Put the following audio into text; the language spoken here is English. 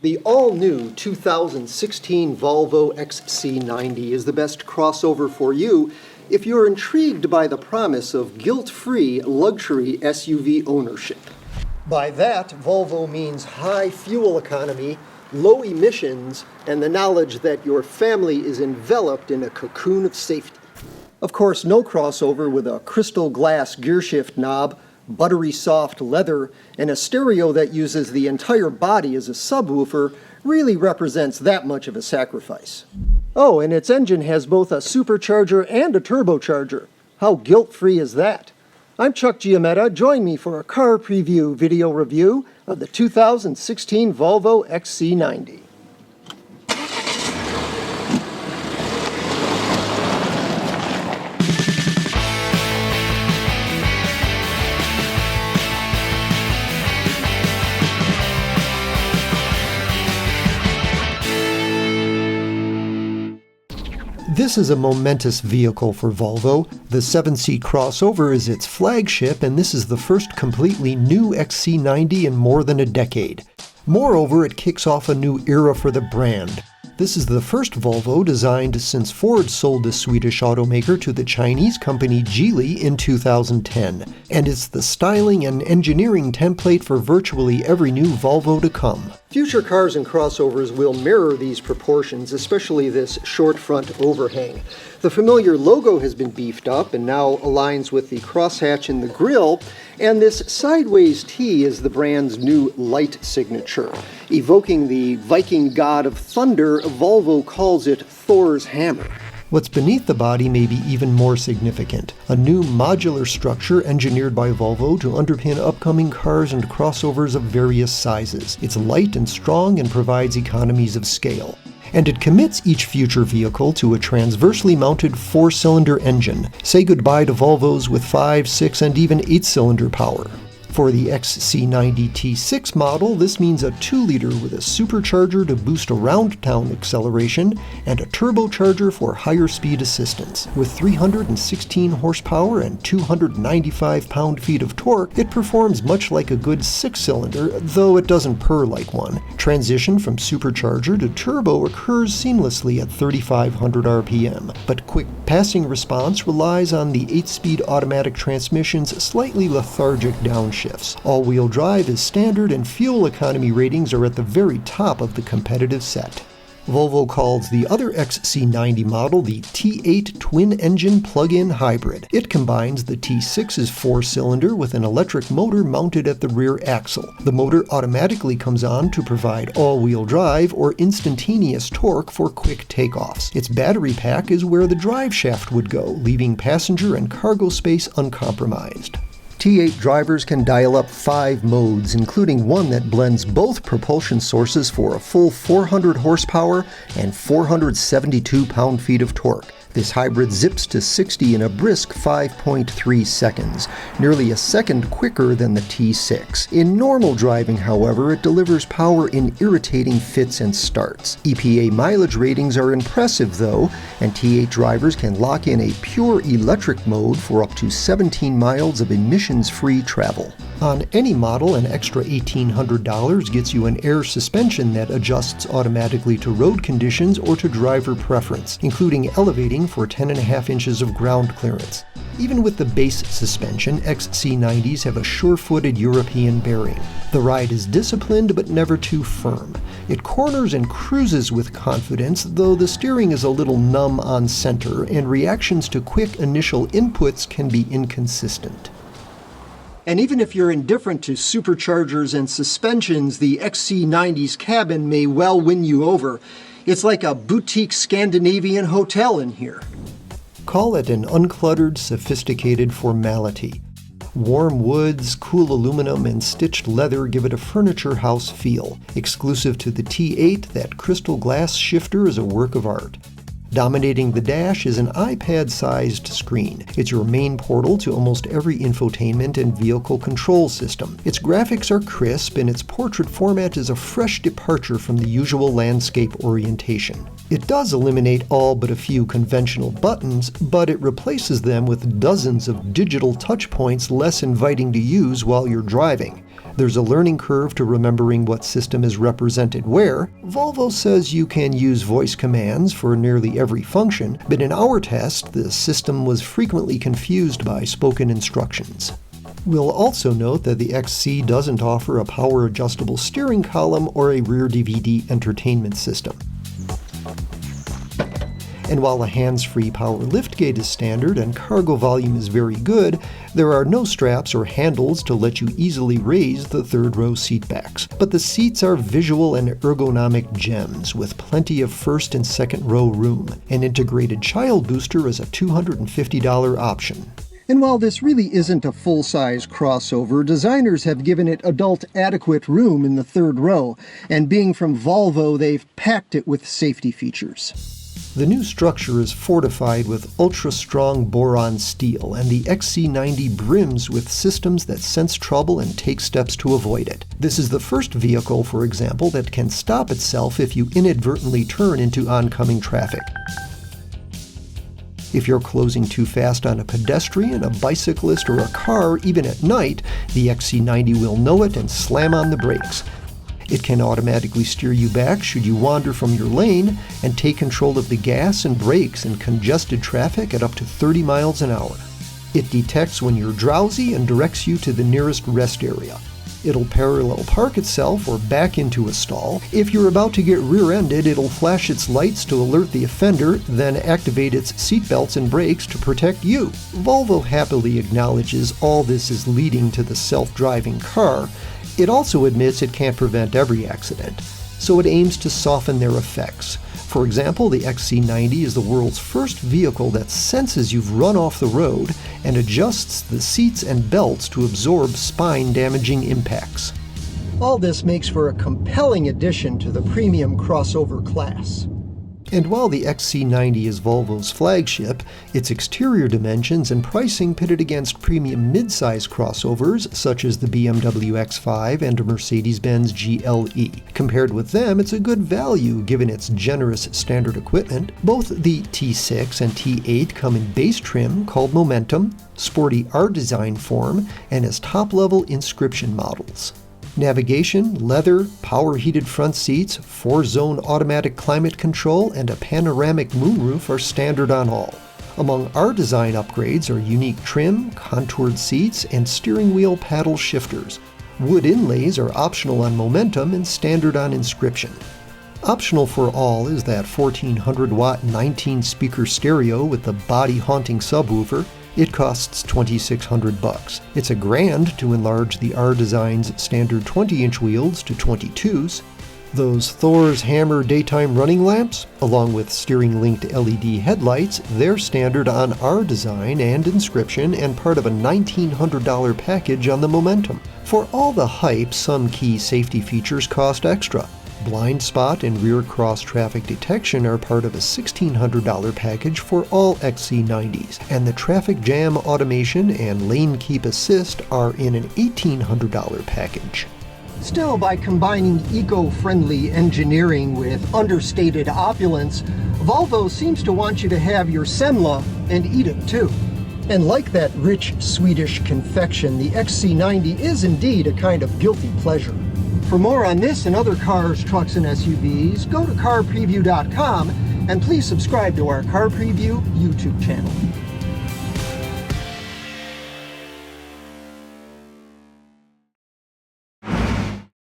The all-new 2016 Volvo XC90 is the best crossover for you if you're intrigued by the promise of guilt-free luxury SUV ownership. By that, Volvo means high fuel economy, low emissions, and the knowledge that your family is enveloped in a cocoon of safety. Of course, no crossover with a crystal glass gearshift knob, buttery soft leather, and a stereo that uses the entire body as a subwoofer really represents that much of a sacrifice. Oh, and its engine has both a supercharger and a turbocharger. How guilt-free is that? I'm Chuck Giametta. Join me for a car preview video review of the 2016 Volvo XC90. This is a momentous vehicle for Volvo. The 7-seat crossover is its flagship, and this is the first completely new XC90 in more than a decade. Moreover, it kicks off a new era for the brand. This is the first Volvo designed since Ford sold the Swedish automaker to the Chinese company Geely in 2010, and it's the styling and engineering template for virtually every new Volvo to come. Future cars and crossovers will mirror these proportions, especially this short front overhang. The familiar logo has been beefed up and now aligns with the crosshatch in the grille, and this sideways T is the brand's new light signature. Evoking the Viking god of thunder, Volvo calls it Thor's hammer. What's beneath the body may be even more significant. A new modular structure engineered by Volvo to underpin upcoming cars and crossovers of various sizes. It's light and strong and provides economies of scale. And it commits each future vehicle to a transversely mounted 4-cylinder engine. Say goodbye to Volvos with 5, 6, and even 8-cylinder power. For the XC90 T6 model, this means a 2-liter with a supercharger to boost around-town acceleration and a turbocharger for higher speed assistance. With 316 horsepower and 295 pound-feet of torque, it performs much like a good 6-cylinder, though it doesn't purr like one. Transition from supercharger to turbo occurs seamlessly at 3,500 RPM, but quick passing response relies on the 8-speed automatic transmission's slightly lethargic downshift. All-wheel drive is standard and fuel economy ratings are at the very top of the competitive set. Volvo calls the other XC90 model the T8 twin-engine plug-in hybrid. It combines the T6's 4-cylinder with an electric motor mounted at the rear axle. The motor automatically comes on to provide all-wheel drive or instantaneous torque for quick takeoffs. Its battery pack is where the drive shaft would go, leaving passenger and cargo space uncompromised. T8 drivers can dial up 5 modes, including one that blends both propulsion sources for a full 400 horsepower and 472 pound-feet of torque. This hybrid zips to 60 in a brisk 5.3 seconds, nearly a second quicker than the T6. In normal driving, however, it delivers power in irritating fits and starts. EPA mileage ratings are impressive, though, and T8 drivers can lock in a pure electric mode for up to 17 miles of emissions-free travel. On any model, an extra $1,800 gets you an air suspension that adjusts automatically to road conditions or to driver preference, including elevating for 10.5 inches of ground clearance. Even with the base suspension, XC90s have a sure-footed European bearing. The ride is disciplined but never too firm. It corners and cruises with confidence, though the steering is a little numb on center and reactions to quick initial inputs can be inconsistent. And even if you're indifferent to superchargers and suspensions, the XC90's cabin may well win you over. It's like a boutique Scandinavian hotel in here. Call it an uncluttered, sophisticated formality. Warm woods, cool aluminum, and stitched leather give it a furniture house feel. Exclusive to the T8, that crystal glass shifter is a work of art. Dominating the dash is an iPad-sized screen. It's your main portal to almost every infotainment and vehicle control system. Its graphics are crisp, and its portrait format is a fresh departure from the usual landscape orientation. It does eliminate all but a few conventional buttons, but it replaces them with dozens of digital touchpoints less inviting to use while you're driving. There's a learning curve to remembering what system is represented where. Volvo says you can use voice commands for nearly every function, but in our test, the system was frequently confused by spoken instructions. We'll also note that the XC doesn't offer a power-adjustable steering column or a rear DVD entertainment system. And while the hands-free power liftgate is standard and cargo volume is very good, there are no straps or handles to let you easily raise the third-row seatbacks. But the seats are visual and ergonomic gems, with plenty of first and second-row room. An integrated child booster is a $250 option. And while this really isn't a full-size crossover, designers have given it adult-adequate room in the third row, and being from Volvo, they've packed it with safety features. The new structure is fortified with ultra-strong boron steel, and the XC90 brims with systems that sense trouble and take steps to avoid it. This is the first vehicle, for example, that can stop itself if you inadvertently turn into oncoming traffic. If you're closing too fast on a pedestrian, a bicyclist, or a car, even at night, the XC90 will know it and slam on the brakes. It can automatically steer you back should you wander from your lane and take control of the gas and brakes in congested traffic at up to 30 miles an hour. It detects when you're drowsy and directs you to the nearest rest area. It'll parallel park itself or back into a stall. If you're about to get rear-ended, it'll flash its lights to alert the offender, then activate its seatbelts and brakes to protect you. Volvo happily acknowledges all this is leading to the self-driving car. It also admits it can't prevent every accident, so it aims to soften their effects. For example, the XC90 is the world's first vehicle that senses you've run off the road and adjusts the seats and belts to absorb spine-damaging impacts. All this makes for a compelling addition to the premium crossover class. And while the XC90 is Volvo's flagship, its exterior dimensions and pricing pitted against premium mid-size crossovers such as the BMW X5 and Mercedes-Benz GLE. Compared with them, it's a good value given its generous standard equipment. Both the T6 and T8 come in base trim called Momentum, sporty R-design form, and as top-level inscription models. Navigation, leather, power-heated front seats, 4-zone automatic climate control, and a panoramic moonroof are standard on all. Among our design upgrades are unique trim, contoured seats, and steering wheel paddle shifters. Wood inlays are optional on Momentum and standard on Inscription. Optional for all is that 1400-watt 19-speaker stereo with the body-haunting subwoofer. It costs $2,600. It's $1,000 to enlarge the R-Design's standard 20-inch wheels to 22s. Those Thor's Hammer daytime running lamps, along with steering-linked LED headlights, they're standard on R-Design and Inscription and part of a $1,900 package on the Momentum. For all the hype, some key safety features cost extra. Blind spot and rear cross traffic detection are part of a $1,600 package for all XC90s, and the traffic jam automation and lane keep assist are in an $1,800 package. Still, by combining eco-friendly engineering with understated opulence, Volvo seems to want you to have your semla and eat it too. And like that rich Swedish confection, the XC90 is indeed a kind of guilty pleasure. For more on this and other cars, trucks, and SUVs, go to CarPreview.com and please subscribe to our Car Preview YouTube channel.